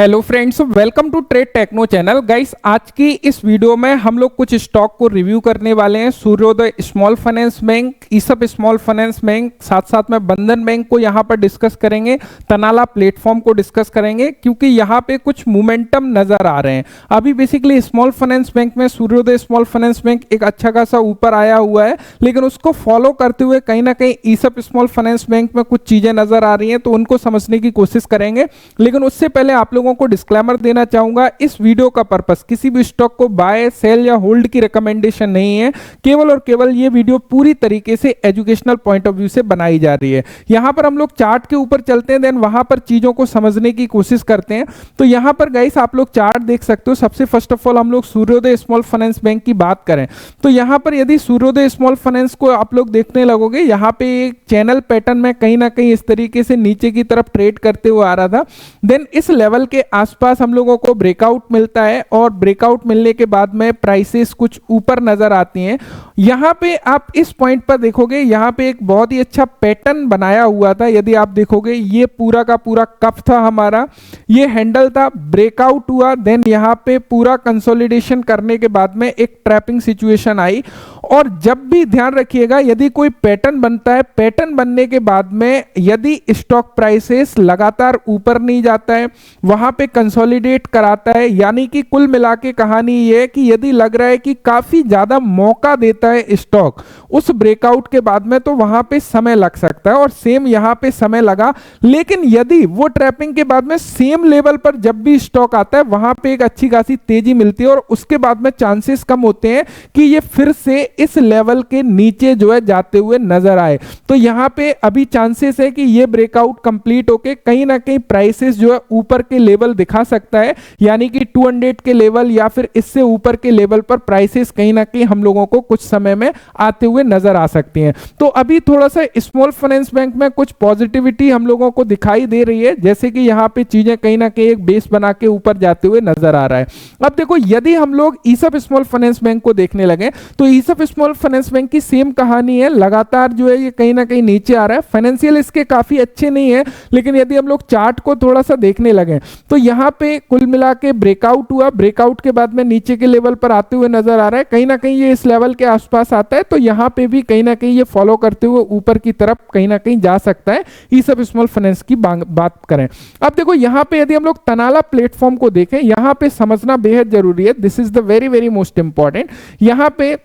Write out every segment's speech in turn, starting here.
Hello friends, welcome to Trade Techno channel. Guys, आज की इस वीडियो में हम लोग कुछ स्टॉक को रिव्यू करने वाले हैं। Suryoday small finance bank, ESAF small finance bank, साथ साथ में बंधन बैंक को यहाँ पर डिस्कस करेंगे, तनाला प्लेटफॉर्म को डिस्कस करेंगे, क्योंकि यहाँ पे कुछ मोमेंटम नजर आ रहे हैं। अभी बेसिकली स्मॉल फाइनेंस बैंक में सूर्योदय स्मॉल फाइनेंस बैंक एक अच्छा खासा ऊपर आया हुआ है, लेकिन उसको फॉलो करते हुए कहीं ना कहीं ईसप स्मॉल फाइनेंस बैंक में कुछ चीजें नजर आ रही हैं, तो उनको समझने की कोशिश करेंगे। लेकिन उससे पहले आप लोगों को डिस्क्लेमर देना चाहूंगा, इस वीडियो का पर्पस किसी भी स्टॉक को बाय, सेल या होल्ड की रिकमेंडेशन नहीं है। केवल और केवल ये वीडियो पूरी तरीके से एजुकेशनल पॉइंट ऑफ व्यू से बनाई जा रही है। यहां पर हम लोग चार्ट के ऊपर चलते हैं, देन वहां पर चीजों को समझने की कोशिश करते हैं। तो यहां पर गाइस आप लोग चार्ट देख सकते हो। सबसे फर्स्ट ऑफ ऑल हम लोग सूर्योदय स्मॉल फाइनेंस बैंक की बात करें तो यहां पर यदि सूर्योदय स्मॉल फाइनेंस को आप लोग देखने लगोगे, यहां पे एक चैनल पैटर्न में कहीं ना कहीं इस तरीके से नीचे की तरफ ट्रेड करते हुए आ रहा था। देन इस लेवल के आसपास हम लोगों को ब्रेकआउट मिलता है और ब्रेकआउट मिलने के बाद में प्राइसेस कुछ ऊपर नजर आती हैं। यहां पे आप इस पॉइंट पर देखोगे, यहां पे एक बहुत ही अच्छा पैटर्न बनाया हुआ था। यदि आप देखोगे, ये पूरा का पूरा कप था हमारा, ये हैंडल था, ब्रेकआउट हुआ, देन यहां पे पूरा कंसोलिडेशन करने के बाद में एक ट्रैपिंग सिचुएशन आई। और जब भी ध्यान रखिएगा, यदि कोई पैटर्न बनता है, पैटर्न बनने के बाद में यदि स्टॉक प्राइसेस लगातार ऊपर नहीं जाता है, वहां पे कंसोलिडेट कराता है, यानी कि कुल मिला के कहानी ये है कि यदि लग रहा है कि काफी ज्यादा मौका देता है स्टॉक उस ब्रेकआउट के बाद में, तो वहां पे समय लग सकता है। और सेम यहां पे समय लगा। लेकिन यदि वो ट्रैपिंग के बाद में सेम लेवल पर जब भी स्टॉक आता है, वहां पे एक अच्छी खासी तेजी मिलती है और उसके बाद में चांसेस कम होते हैं कि ये फिर से इस लेवल के नीचे जो है जाते हुए नजर आए। तो यहां पे अभी चांसेस है कि ये ब्रेकआउट कंप्लीट होके कहीं ना कहीं प्राइसेस जो है ऊपर के लेवल दिखा सकता है, यानी कि 200 के लेवल या फिर इससे ऊपर के लेवल पर प्राइसेस कहीं ना कहीं हम लोगों को कुछ समय में आते हुए नजर आ सकती हैं। तो अभी थोड़ा सा स्मॉल फाइनेंस बैंक में कुछ पॉजिटिविटी हम लोगों को दिखाई दे रही है, जैसे कि यहां पे चीजें कहीं ना कहीं एक बेस बना के ऊपर जाते हुए नजर आ रहा है। अब देखो, यदि हम लोग ईसप स्मॉल फाइनेंस बैंक को देखने लगे तो ईसप स्मॉल फाइनेंस बैंक की सेम कहानी है। लगातार जो है ये कहीं ना कहीं नीचे आ रहा है। फाइनेंशियल इसके काफी अच्छे नहीं है, लेकिन यदि हम लोग चार्ट को थोड़ा सा देखने लगे तो यहां पे कुल मिला के ब्रेकआउट हुआ, ब्रेकआउट के बाद में नीचे के लेवल पर आते हुए नजर आ रहा है। कहीं ना कहीं ये इस लेवल के आसपास आता है, तो यहां पे भी कहीं ना कहीं ये फॉलो करते हुए ऊपर की तरफ कहीं ना कहीं जा सकता है। ईसप स्मॉल फाइनेंस की बात करें, अब देखो यहां पे यदि हम लोग तनाला प्लेटफॉर्म को देखें, यहां पे समझना बेहद जरूरी है। This is the very very most important. यहां पे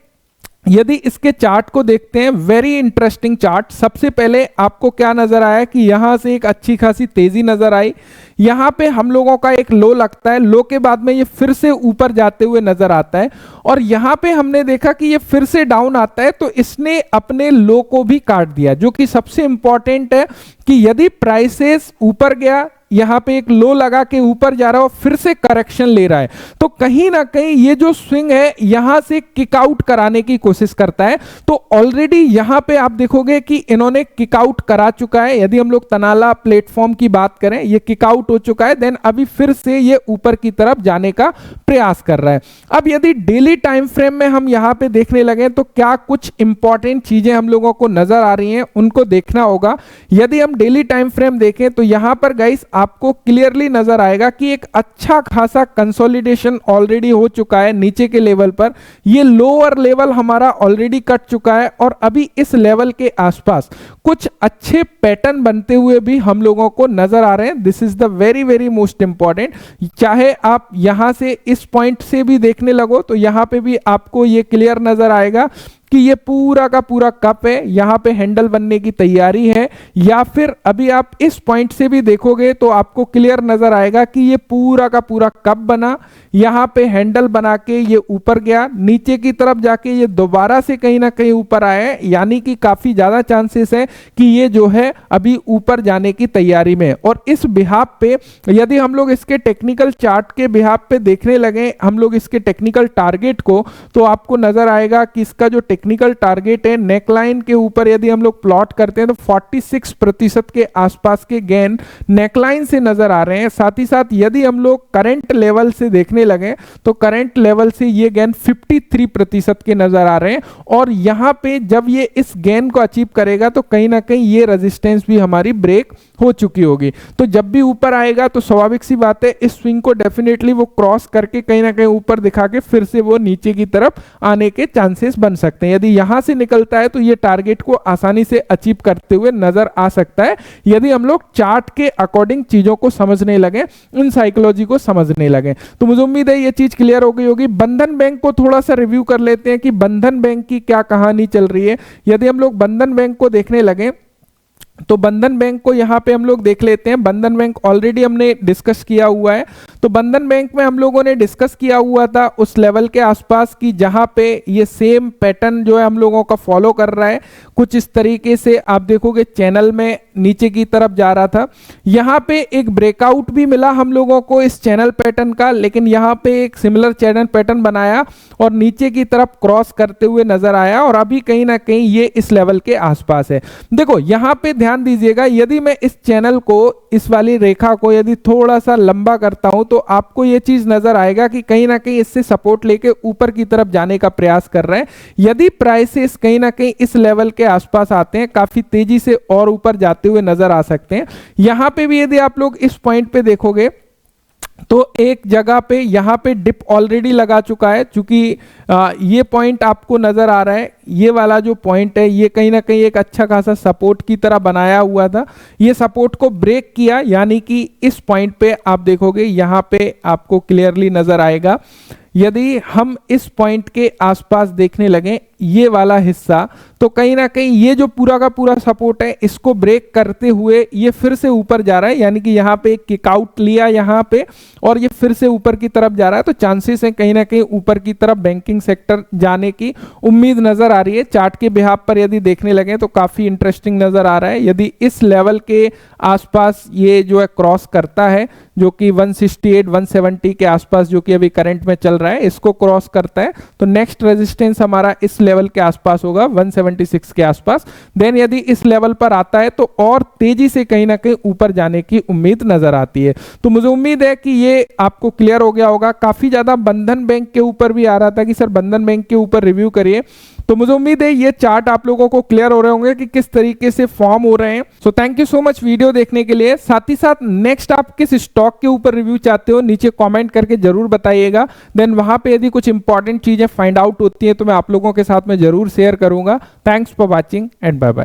यदि इसके चार्ट को देखते हैं, वेरी इंटरेस्टिंग चार्ट। सबसे पहले आपको क्या नजर आया कि यहां से एक अच्छी खासी तेजी नजर आई। यहां पे हम लोगों का एक लो लगता है, लो के बाद में ये फिर से ऊपर जाते हुए नजर आता है। और यहां पे हमने देखा कि ये फिर से डाउन आता है, तो इसने अपने लो को भी काट दिया, जो कि सबसे इंपॉर्टेंट है कि यदि प्राइसेस ऊपर गया, यहां पे एक लो लगा के ऊपर जा रहा है और फिर से करेक्शन ले रहा है, तो कहीं ना कहीं ये जो स्विंग है यहां से किक आउट कराने की कोशिश करता है। तो ऑलरेडी यहां पे आप देखोगे कि इन्होंने किक आउट करा चुका है। यदि हम लोग तनाला प्लेटफॉर्म की बात करें, ये किक आउट हो चुका है, देन अभी फिर से ये ऊपर की तरफ जाने का प्रयास कर रहा है। अब यदि डेली टाइम फ्रेम में हम यहां पे देखने लगे तो क्या कुछ इंपॉर्टेंट चीजें हम लोगों को नजर आ रही हैं, उनको देखना होगा। यदि हम डेली टाइम फ्रेम देखें तो यहां पर गाइस आपको क्लियरली नजर आएगा कि एक अच्छा खासा कंसोलिडेशन ऑलरेडी हो चुका है नीचे के लेवल पर। ये लोअर लेवल हमारा ऑलरेडी कट चुका है और अभी इस लेवल के आसपास कुछ अच्छे पैटर्न बनते हुए भी हम लोगों को नजर आ रहे हैं। This is the very very most important. चाहे आप यहां से इस पॉइंट से भी देखने लगो तो यहां पे भी आपको ये क्लियर नजर आएगा कि ये पूरा का पूरा कप है, यहां पे हैंडल बनने की तैयारी है। या फिर अभी आप इस पॉइंट से भी देखोगे तो आपको क्लियर नजर आएगा कि ये पूरा का पूरा कप बना, यहां पे हैंडल बना के ये ऊपर गया, नीचे की तरफ जाके ये दोबारा से कहीं ना कहीं ऊपर आए, यानी कि काफी ज्यादा चांसेस है कि ये जो है अभी ऊपर जाने की तैयारी में। और इस बिहाफ पे यदि हम लोग इसके टेक्निकल चार्ट के बिहाफ पे देखने लगे, हम लोग इसके टेक्निकल टारगेट को, तो आपको नजर आएगा कि इसका जो टेक्निकल टारगेट है, नेकलाइन के ऊपर यदि हम लोग प्लॉट करते हैं तो 46% के आसपास के गेन नेकलाइन से नजर आ रहे हैं। साथ ही साथ यदि हम लोग करंट लेवल से देखने लगे तो करंट लेवल से ये गेन 53% के नजर आ रहे हैं। और यहां पे जब ये इस गेन को अचीव करेगा तो कहीं ना कहीं ये रेजिस्टेंस भी हमारी ब्रेक हो चुकी होगी। तो जब भी ऊपर आएगा तो स्वाभाविक सी बात है इस स्विंग को डेफिनेटली वो क्रॉस करके कहीं ना कहीं ऊपर दिखा के फिर से वो नीचे की तरफ आने के चांसेस बन सकते हैं। यदि यहां से निकलता है तो ये टारगेट को आसानी से अचीव करते हुए नजर आ सकता है यदि हम लोग चार्ट के अकॉर्डिंग चीजों को समझने लगे, इन साइकोलॉजी को समझने लगे। तो मुझे उम्मीद है ये चीज क्लियर हो गई होगी। बंधन बैंक को थोड़ा सा रिव्यू कर लेते हैं कि बंधन बैंक की क्या कहानी चल रही है। यदि हम लोग बंधन बैंक को देखने लगे तो बंधन बैंक को यहां पे हम लोग देख लेते हैं। बंधन बैंक ऑलरेडी हमने डिस्कस किया हुआ है। तो बंधन बैंक में हम लोगों ने डिस्कस किया हुआ था उस लेवल के आसपास की जहां पे ये सेम पैटर्न जो है हम लोगों का फॉलो कर रहा है। कुछ इस तरीके से आप देखोगे चैनल में नीचे की तरफ जा रहा था। यहां पे एक ब्रेकआउट भी मिला हम लोगों को इस चैनल पैटर्न का, लेकिन यहां पे एक सिमिलर चैनल पैटर्न बनाया और नीचे की तरफ क्रॉस करते हुए नजर आया और अभी कहीं ना कहीं ये इस लेवल के आसपास है। देखो यहां पे ध्यान दीजिएगा, यदि मैं इस चैनल को, इस वाली रेखा को यदि थोड़ा सा लंबा करता हूं तो आपको यह चीज नजर आएगा कि कहीं ना कहीं इससे सपोर्ट लेके ऊपर की तरफ जाने का प्रयास कर रहे हैं। यदि प्राइसेस कहीं ना कहीं इस लेवल के आसपास आते हैं, काफी तेजी से और ऊपर जाते हुए नजर आ सकते हैं। यहां पे भी यदि आप लोग इस पॉइंट पे देखोगे तो एक जगह पे यहां पे डिप ऑलरेडी लगा चुका है। चूंकि ये पॉइंट आपको नजर आ रहा है, ये वाला जो पॉइंट है ये कहीं ना कहीं एक अच्छा खासा सपोर्ट की तरह बनाया हुआ था। ये सपोर्ट को ब्रेक किया, यानी कि इस पॉइंट पे आप देखोगे यहां पे आपको क्लियरली नजर आएगा। यदि हम इस पॉइंट के आसपास देखने लगे ये वाला हिस्सा, तो कहीं ना कहीं ये जो पूरा का पूरा सपोर्ट है इसको ब्रेक करते हुए ये फिर से ऊपर जा रहा है, यानी कि यहां पे एक किकआउट लिया यहां पे और ये फिर से ऊपर की तरफ जा रहा है। तो चांसेस है कहीं ना कहीं ऊपर की तरफ बैंकिंग सेक्टर जाने की उम्मीद नजर आ रही है। चार्ट के बिहाफ पर यदि देखने लगे तो काफी इंटरेस्टिंग नजर आ रहा है। यदि इस लेवल के आसपास ये जो है क्रॉस करता है, जो कि 168 170 के आसपास जो कि अभी करंट में चल रहा है, इसको क्रॉस करता है तो नेक्स्ट रेजिस्टेंस हमारा इस लेवल के आसपास होगा 176 के आसपास। देन यदि इस लेवल पर आता है तो और तेजी से कहीं ना कहीं ऊपर जाने की उम्मीद नजर आती है। तो मुझे उम्मीद है कि ये आपको क्लियर हो गया होगा। काफी ज्यादा बंधन बैंक के ऊपर भी आ रहा था कि सर बंधन बैंक के ऊपर रिव्यू करिए, तो मुझे उम्मीद है ये चार्ट आप लोगों को क्लियर हो रहे होंगे कि किस तरीके से फॉर्म हो रहे हैं। So thank you so much video देखने के लिए। साथ ही साथ नेक्स्ट आप किस स्टॉक के ऊपर रिव्यू चाहते हो नीचे कमेंट करके जरूर बताइएगा। देन वहां पे यदि कुछ इंपॉर्टेंट चीजें फाइंड आउट होती है तो मैं आप लोगों के साथ में जरूर शेयर करूंगा। Thanks for watching and bye bye.